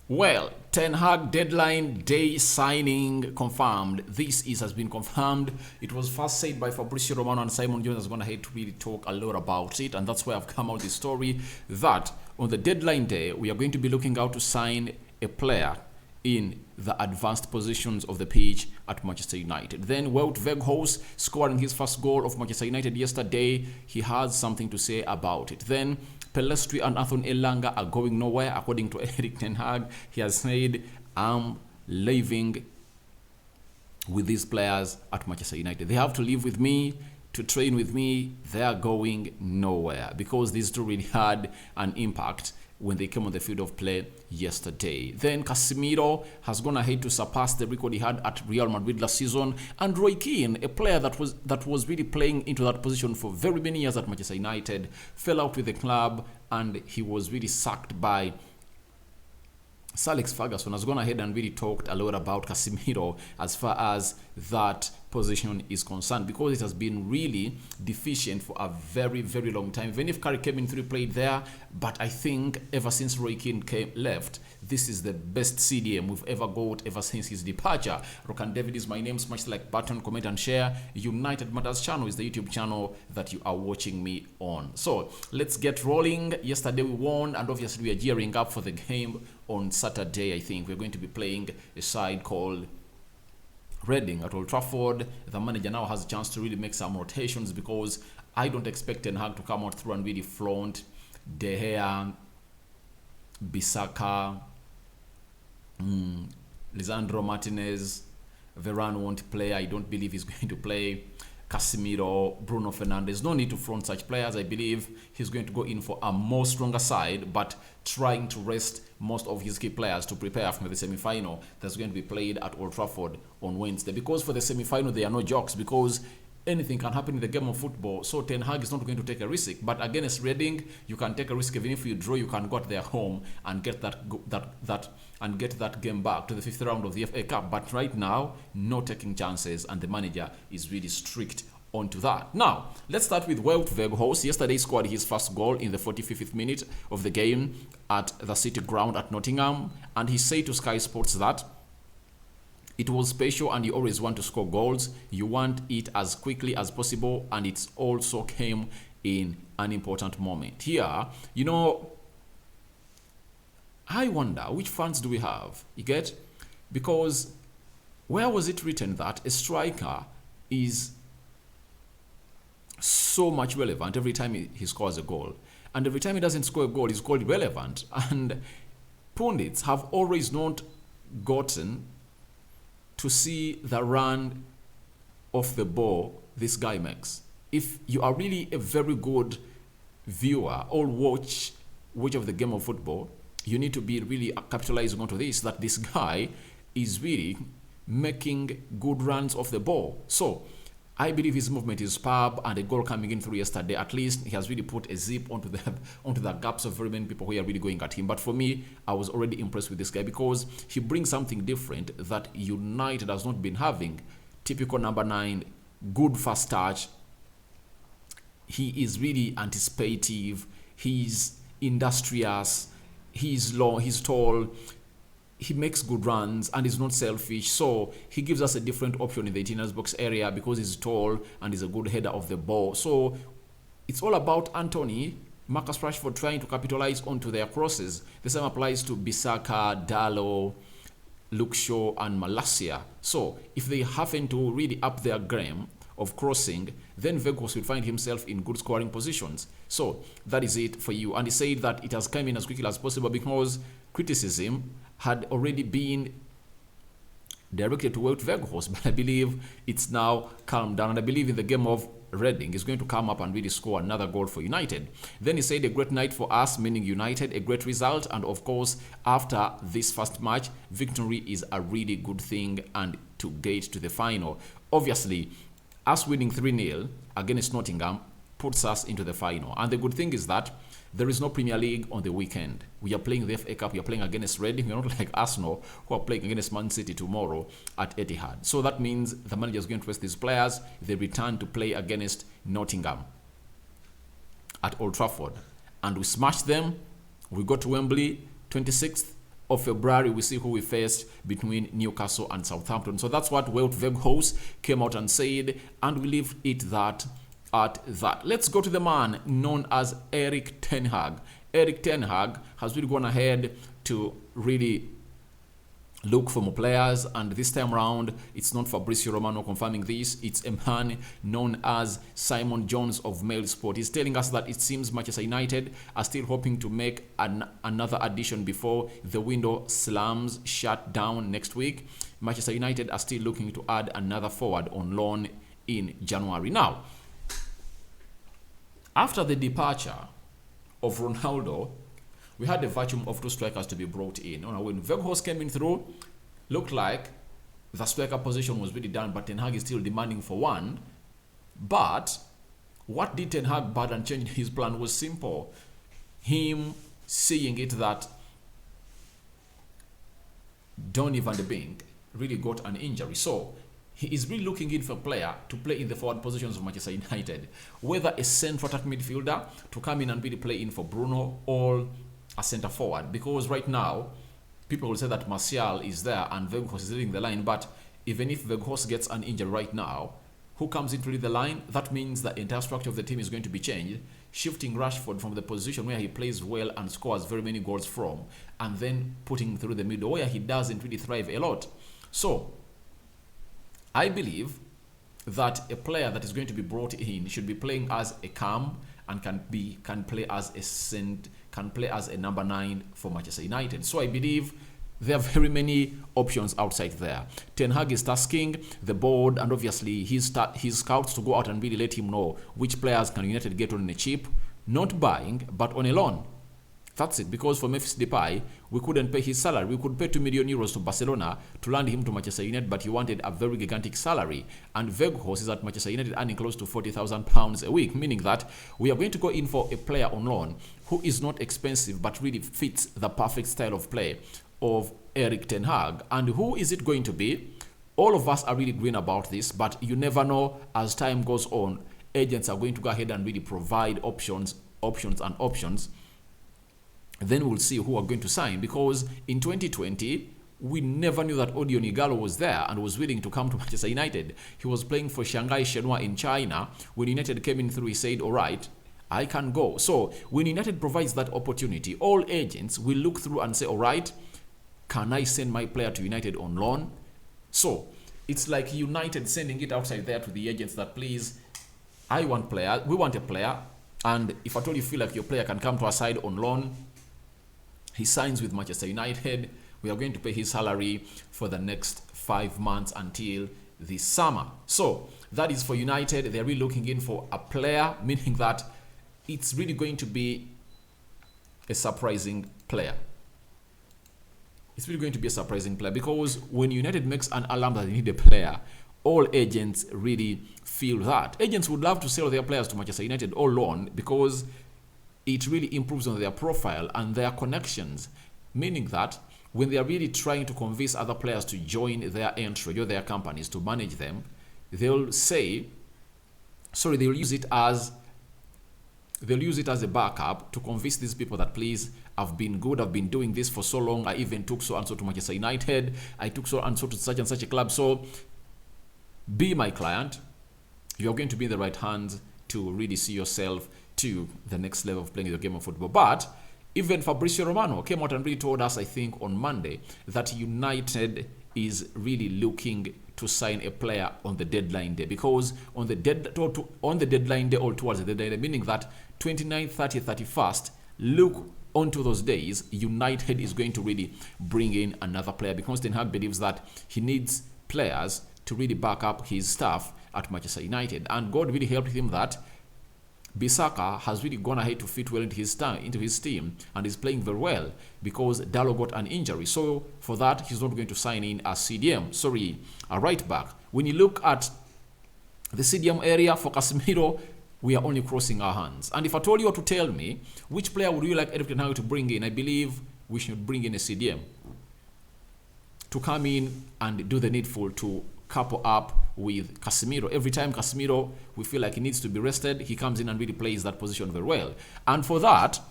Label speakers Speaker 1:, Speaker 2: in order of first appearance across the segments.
Speaker 1: Well, Ten Hag deadline day signing confirmed. Has been confirmed. It was first said by Fabrizio Romano, and Simon Jones has gone ahead to really talk a lot about it, and that's why I've come out the story that on the deadline day we are going to be looking out to sign a player in the advanced positions of the pitch at Manchester United. Then Wout Weghorst scoring his first goal of Manchester United yesterday. He has something to say about it. Then Pellistri and Elanga are going nowhere, according to Erik ten Hag. He has said, I'm leaving with these players at Manchester United. They have to live with me, to train with me. They are going nowhere because these two really had an impact when they came on the field of play yesterday. Then Casemiro has gone ahead to surpass the record he had at Real Madrid last season. And Roy Keane, a player that was really playing into that position for very many years at Manchester United, fell out with the club and he was really sacked by Sir Alex Ferguson. Has gone ahead and really talked a lot about Casemiro as far as that position is concerned, because it has been really deficient for a very, very long time. Even if Curry came in through, played there, but I think ever since Roy Keane left, this is the best CDM we've ever got ever since his departure. Rock and David is my name. Smash the like button, comment and share. United Matters channel is the YouTube channel that you are watching me on. So let's get rolling. Yesterday we won, and obviously we are gearing up for the game on Saturday. I think we're going to be playing a side called Reading at Old Trafford. The manager now has a chance to really make some rotations, because I don't expect Ten Hag to come out through and really flaunt De Gea, Bissaka, Lisandro Martinez. Varane won't play. I don't believe he's going to play. Casemiro, Bruno Fernandes. No need to front such players. I believe he's going to go in for a more stronger side, but trying to rest most of his key players to prepare for the semi-final that's going to be played at Old Trafford on Wednesday. Because for the semi-final, there are no jokes, because anything can happen in the game of football. So Ten Hag is not going to take a risk. But against Reading, you can take a risk. Even if you draw, you can go at their home and get that game back to the fifth round of the FA Cup. But right now, no taking chances, and the manager is really strict onto that. Now, let's start with Wout Weghorst. Yesterday he scored his first goal in the 45th minute of the game at the City Ground at Nottingham, and he said to Sky Sports that it was special, and you always want to score goals. You want it as quickly as possible, and it also came in an important moment. Here, I wonder which fans do we have? You get? Because where was it written that a striker is so much relevant every time he scores a goal, and every time he doesn't score a goal, he's called irrelevant? And pundits have always not gotten to see the run of the ball this guy makes. If you are really a very good viewer or watch of the game of football, you need to be really capitalizing onto this, that this guy is really making good runs off the ball. So I believe his movement is superb, and a goal coming in through yesterday, at least he has really put a zip onto the gaps of very many people who are really going at him. But for me, I was already impressed with this guy, because he brings something different that United has not been having. Typical number 9, good first touch. He is really anticipative. He's industrious. He's long. He's tall. He makes good runs and is not selfish, so he gives us a different option in the 18 box area, because he's tall and is a good header of the ball. So it's all about Anthony, Marcus Rashford trying to capitalize onto their crosses. The same applies to Bissaka, Dalot, Luke Shaw and Malacia. So if they happen to really up their game of crossing, then Weghorst will find himself in good scoring positions. So that is it for you. And he said that it has come in as quickly as possible, because criticism had already been directed to Wout Weghorst, but I believe it's now calmed down, and I believe in the game of Reading is going to come up and really score another goal for United. Then he said, a great night for us, meaning United, a great result, and of course after this first match, victory is a really good thing, and to get to the final. Obviously, us winning 3-0 against Nottingham puts us into the final, and the good thing is that there is no Premier League on the weekend. We are playing the FA Cup. We are playing against Reading. We are not like Arsenal, who are playing against Man City tomorrow at Etihad. So that means the manager is going to rest these players. They return to play against Nottingham at Old Trafford. And we smash them. We go to Wembley, 26th of February, we see who we faced between Newcastle and Southampton. So that's what Wout Weghorst came out and said, and we leave it that at that. Let's go to the man known as Erik ten Hag. Erik ten Hag has really gone ahead to really look for more players, and this time around it's not Fabrizio Romano confirming this, it's a man known as Simon Jones of Mail Sport. He's telling us that it seems Manchester United are still hoping to make another addition before the window slams shut down next week. Manchester United are still looking to add another forward on loan in January. Now, after the departure of Ronaldo, we had the vacuum of two strikers to be brought in. When Weghorst came in through, looked like the striker position was really done, but Ten Hag is still demanding for one. But what did Ten Hag bad and change his plan was simple. Him seeing it that Donny van de Beek really got an injury. So he is really looking in for a player to play in the forward positions of Manchester United. Whether a central attack midfielder to come in and really play in for Bruno, or a centre forward, because right now people will say that Martial is there and Weghorst is leading the line, but even if Weghorst gets an injury right now, who comes in to lead the line? That means the entire structure of the team is going to be changed, shifting Rashford from the position where he plays well and scores very many goals from, and then putting him through the middle where he doesn't really thrive a lot. So I believe that a player that is going to be brought in should be playing as a cam and can play as a number 9 for Manchester United. So I believe there are very many options outside there. Ten Hag is tasking the board and obviously his scouts to go out and really let him know which players can United get on a cheap, not buying, but on a loan. That's it, because for Memphis Depay, we couldn't pay his salary. We could pay 2 million euros to Barcelona to land him to Manchester United, but he wanted a very gigantic salary. And Weghorst is at Manchester United earning close to £40,000 a week, meaning that we are going to go in for a player on loan who is not expensive, but really fits the perfect style of play of Erik ten Hag. And who is it going to be? All of us are really green about this, but you never know. As time goes on, agents are going to go ahead and really provide options. Then we'll see who are going to sign, because in 2020 we never knew that Odion Igalo was there and was willing to come to Manchester United. He was playing for Shanghai Shenhua in China. When United came in through, he said, all right, I can go. So when United provides that opportunity, all agents will look through and say, all right, can I send my player to United on loan? So it's like United sending it outside there to the agents that, please, we want a player, and if at all you feel like your player can come to our side on loan, he signs with Manchester United. We are going to pay his salary for the next 5 months until the summer. So that is for United. They're really looking in for a player, meaning that it's really going to be a surprising player. It's really going to be a surprising player, because when United makes an alarm that they need a player, all agents really feel that. Agents would love to sell their players to Manchester United all loan, because it really improves on their profile and their connections, meaning that when they are really trying to convince other players to join their entry or their companies to manage them, they'll use it as a backup to convince these people that, please, I've been good, I've been doing this for so long, I even took so and so to Manchester United, I took so and so to such and such a club, so be my client. You're going to be in the right hands to really see yourself to the next level of playing the game of football. But even Fabrizio Romano came out and really told us, I think on Monday, that United is really looking to sign a player on the deadline day, because on the deadline day or towards the deadline day, meaning that 29th, 30th, 31st, look onto those days, United is going to really bring in another player, because Ten Hag believes that he needs players to really back up his staff at Manchester United. And God really helped him that Bissaka has really gone ahead to fit well into his team and is playing very well, because Dalot got an injury. So for that, he's not going to sign in a right back. When you look at the CDM area for Casemiro, we are only crossing our hands. And if I told you to tell me which player would you like Erik ten Hag to bring in, I believe we should bring in a CDM to come in and do the needful to couple up with Casemiro. Every time Casemiro, we feel like he needs to be rested, he comes in and really plays that position very well. And for that,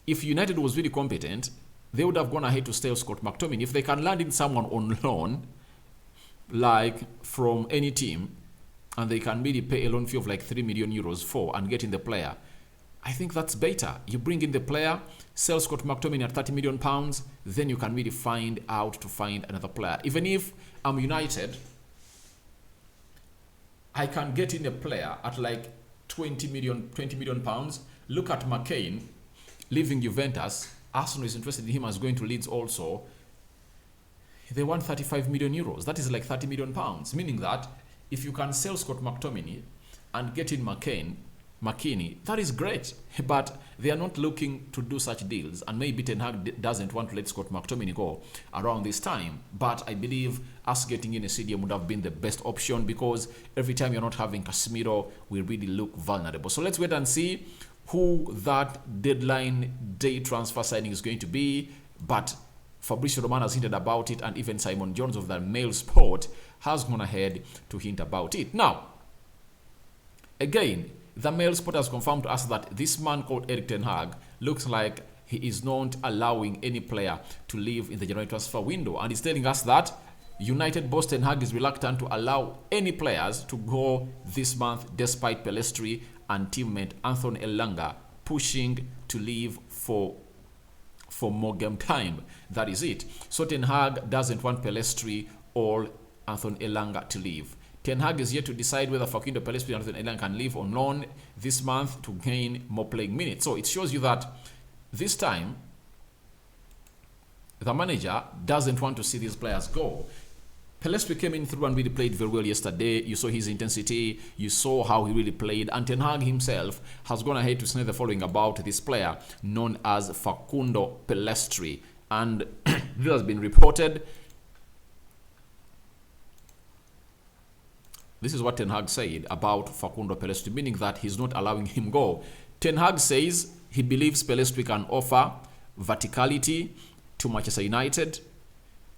Speaker 1: if United was really competent, they would have gone ahead to sell Scott McTominay. If they can land in someone on loan, like from any team, and they can really pay a loan fee of like 3 million euros for and get in the player, I think that's better. You bring in the player, sell Scott McTominay at 30 million pounds, then you can really find another player. Even if I'm United, I can get in a player at like 20 million pounds. Look at McCain leaving Juventus. Arsenal is interested in him as going to Leeds also. They want 35 million euros. That is like 30 million pounds. Meaning that if you can sell Scott McTominay and get in McKinney, that is great. But they are not looking to do such deals. And maybe Ten Hag doesn't want to let Scott McTominay go around this time. But I believe us getting in a CDM would have been the best option, because every time you're not having Casemiro, we really look vulnerable. So let's wait and see who that deadline day transfer signing is going to be. But Fabrizio Romano has hinted about it, and even Simon Jones of the Mail Sport has gone ahead to hint about it. Now, again, the Mail Sport has confirmed to us that this man called Erik Ten Hag looks like he is not allowing any player to leave in the January transfer window. And he's telling us that United boss Ten Hag is reluctant to allow any players to go this month, despite Pellistri and teammate Anthony Elanga pushing to leave for more game time. That is it. So Ten Hag doesn't want Pellistri or Anthony Elanga to leave. Ten Hag is yet to decide whether Facundo Pellistri and Anthony Elanga can leave on loan this month to gain more playing minutes. So it shows you that this time the manager doesn't want to see these players go. Pellistri came in through and really played very well yesterday. You saw his intensity. You saw how he really played. And Ten Hag himself has gone ahead to say the following about this player known as Facundo Pellistri. And this has been reported. This is what Ten Hag said about Facundo Pellistri, meaning that he's not allowing him go. Ten Hag says he believes Pellistri can offer verticality to Manchester United.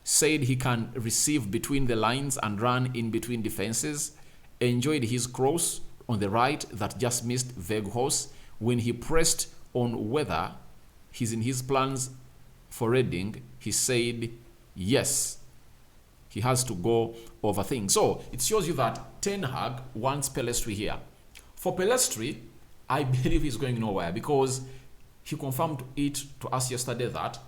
Speaker 1: Said he can receive between the lines and run in between defenses. Enjoyed his cross on the right that just missed Weghorst. When he pressed on whether he's in his plans for Reading, he said yes. He has to go over things. So it shows you that Ten Hag wants Pellistri here. For Pellistri, I believe he's going nowhere, because he confirmed it to us yesterday that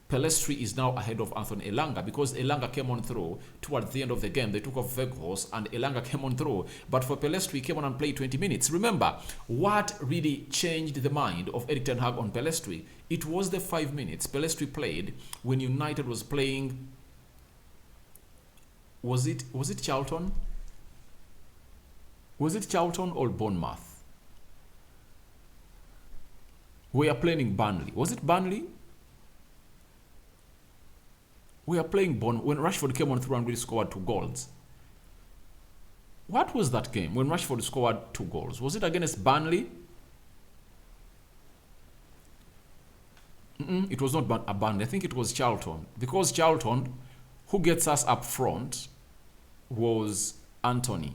Speaker 1: Pellistri is now ahead of Anthony Elanga, because Elanga came on through towards the end of the game. They took off Weghorst and Elanga came on through. But for Pellistri, he came on and played 20 minutes. Remember, what really changed the mind of Erik Ten Hag on Pellistri? It was the 5 minutes Pellistri played when United was playing. Was it Charlton? Was it Charlton or Bournemouth? We are playing Burnley. Was it Burnley? We are playing when Rashford came on through and really scored 2 goals. What was that game when Rashford scored 2 goals? Was it against Burnley? It was not Burnley. I think it was Charlton. Because Charlton, who gets us up front, was Anthony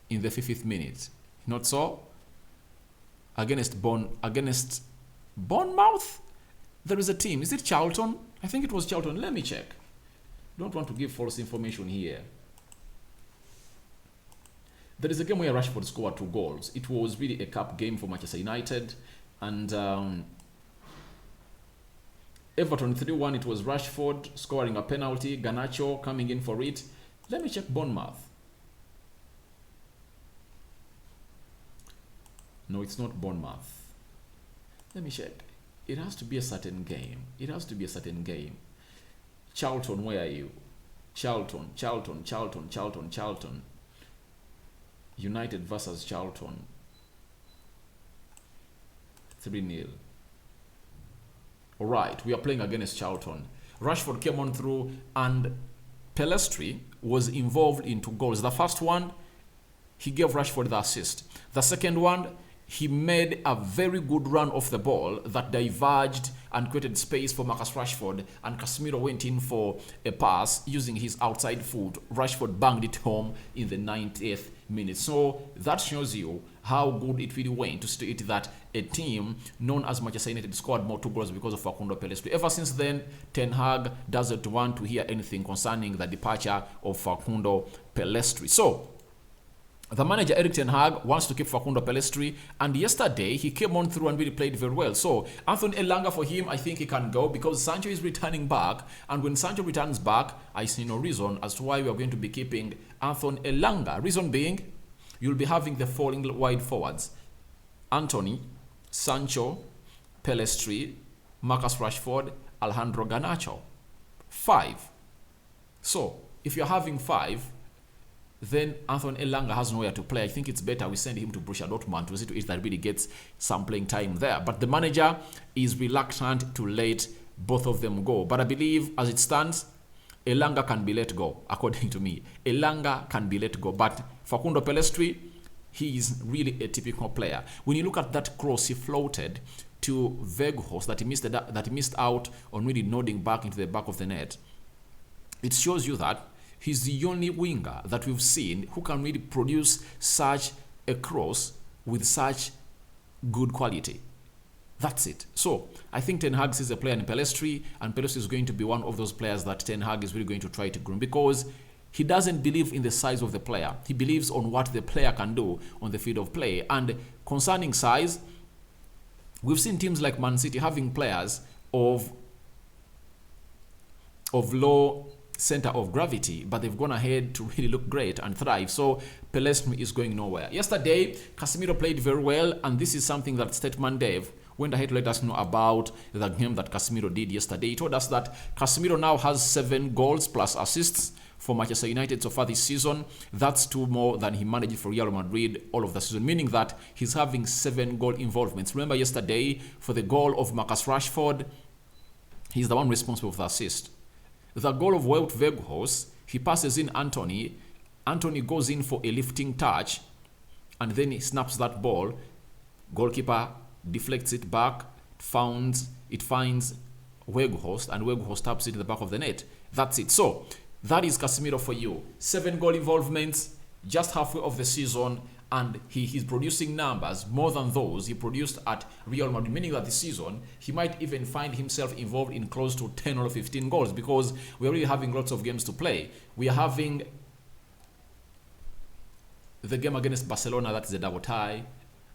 Speaker 1: in the 50th minute. Not so? Against Bournemouth? There is a team. Is it Charlton? I think it was Charlton. Let me check. Don't want to give false information here. There is a game where Rashford scored 2 goals. It was really a cup game for Manchester United. And Everton 3-1. It was Rashford scoring a penalty. Garnacho coming in for it. Let me check Bournemouth. No, it's not Bournemouth. Let me check. It has to be a certain game. It has to be a certain game. Charlton, where are you? Charlton. United versus Charlton. 3-0. All right, we are playing against Charlton. Rashford came on through and Pellistri was involved in 2 goals. The first one, he gave Rashford the assist. The second one, he made a very good run off the ball that diverged and created space for Marcus Rashford, and Casemiro went in for a pass using his outside foot. Rashford banged it home in the 90th minute. So that shows you how good it really went to state that a team known as Manchester United scored more 2 goals because of Facundo Pellistri. Ever since then, Ten Hag doesn't want to hear anything concerning the departure of Facundo Pellistri. So the manager, Erik Ten Hag, wants to keep Facundo Pellistri, and yesterday he came on through and really played very well. So Anthony Elanga, for him, I think he can go because Sancho is returning back, and when Sancho returns back, I see no reason as to why we are going to be keeping Anthony Elanga. Reason being, you'll be having the following wide forwards: Anthony, Sancho, Pellistri, Marcus Rashford, Alejandro Garnacho. 5. So if you're having 5, then Anthony Elanga has nowhere to play. I think it's better we send him to Borussia Dortmund to see to it that really gets some playing time there. But the manager is reluctant to let both of them go. But I believe, as it stands, Elanga can be let go, according to me. Elanga can be let go. But Facundo Pellistri, he is really a typical player. When you look at that cross he floated to Weghorst that he missed out on really nodding back into the back of the net, it shows you that he's the only winger that we've seen who can really produce such a cross with such good quality. That's it. So I think Ten Hag sees a player in Pellistri, and Pellistri is going to be one of those players that Ten Hag is really going to try to groom, because he doesn't believe in the size of the player. He believes on what the player can do on the field of play. And concerning size, we've seen teams like Man City having players of low center of gravity, but they've gone ahead to really look great and thrive. So Pellistri is going nowhere. Yesterday, Casemiro played very well, and this is something that Statement Dave went ahead to let us know about the game that Casemiro did yesterday. He told us that Casemiro now has 7 goals plus assists for Manchester United so far this season. That's 2 more than he managed for Real Madrid all of the season, meaning that he's having 7 goal involvements. Remember yesterday, for the goal of Marcus Rashford, he's the one responsible for the assist. The goal of Wout Weghorst, he passes in Anthony. Anthony goes in for a lifting touch, and then he snaps that ball. Goalkeeper deflects it back, finds Weghorst, and Weghorst taps it in the back of the net. That's it. So that is Casemiro for you. 7 goal involvements, just halfway of the season, and he's producing numbers more than those he produced at Real Madrid, meaning that this season he might even find himself involved in close to 10 or 15 goals, because we're really having lots of games to play. We are having the game against Barcelona, that is a double tie.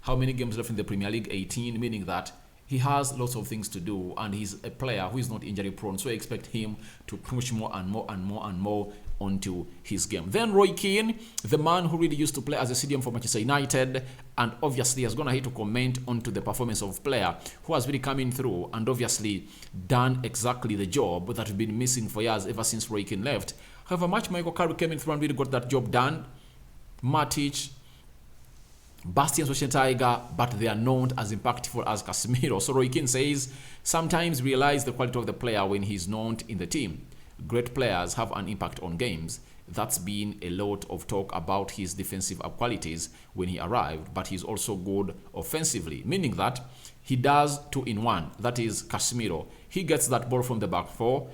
Speaker 1: How many games left in the Premier League? 18, meaning that he has lots of things to do, and he's a player who is not injury prone, so I expect him to push more and more and more and more onto his game. Then Roy Keane, the man who really used to play as a CDM for Manchester United, and obviously has gone ahead to comment onto the performance of player who has really come in through and obviously done exactly the job that we've been missing for years ever since Roy Keane left. However, Michael Carrick came in through and really got that job done. Matic, Bastian Schweinsteiger, but they are not as impactful as Casemiro. So Roy Keane says, sometimes realize the quality of the player when he's not in the team. Great players have an impact on games. That's been a lot of talk about his defensive qualities when he arrived, but he's also good offensively, meaning that he does 2 in 1. That is Casemiro. He gets that ball from the back 4,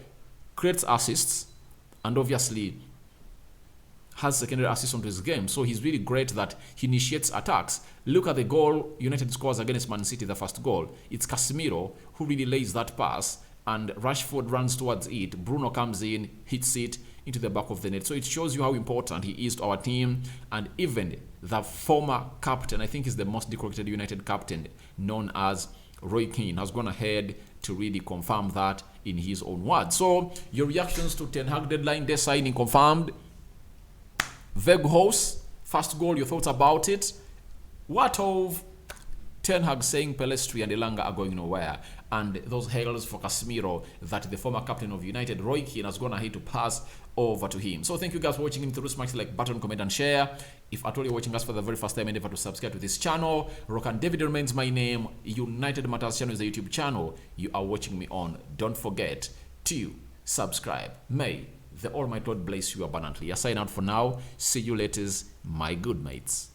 Speaker 1: creates assists, and obviously has secondary assist onto his game. So he's really great that he initiates attacks. Look at the goal United scores against Man City, the first goal. It's Casemiro who really lays that pass, and Rashford runs towards it. Bruno comes in, hits it into the back of the net. So it shows you how important he is to our team. And even the former captain, I think is the most decorated United captain, known as Roy Keane, has gone ahead to really confirm that in his own words. So your reactions to Ten Hag deadline day signing confirmed. Weghorst, first goal, your thoughts about it? What of Ten Hag saying Pellistri and Elanga are going nowhere? And those hails for Casemiro that the former captain of United, Roy Keane, has gone ahead to pass over to him. So thank you guys for watching. Through smash the like button, comment and share. If at all you're watching us for the very first time, endeavor to subscribe to this channel. Rokan David remains my name. United Matters channel is the YouTube channel you are watching me on. Don't forget to subscribe. May the Almighty God bless you abundantly. I sign out for now. See you later, my good mates.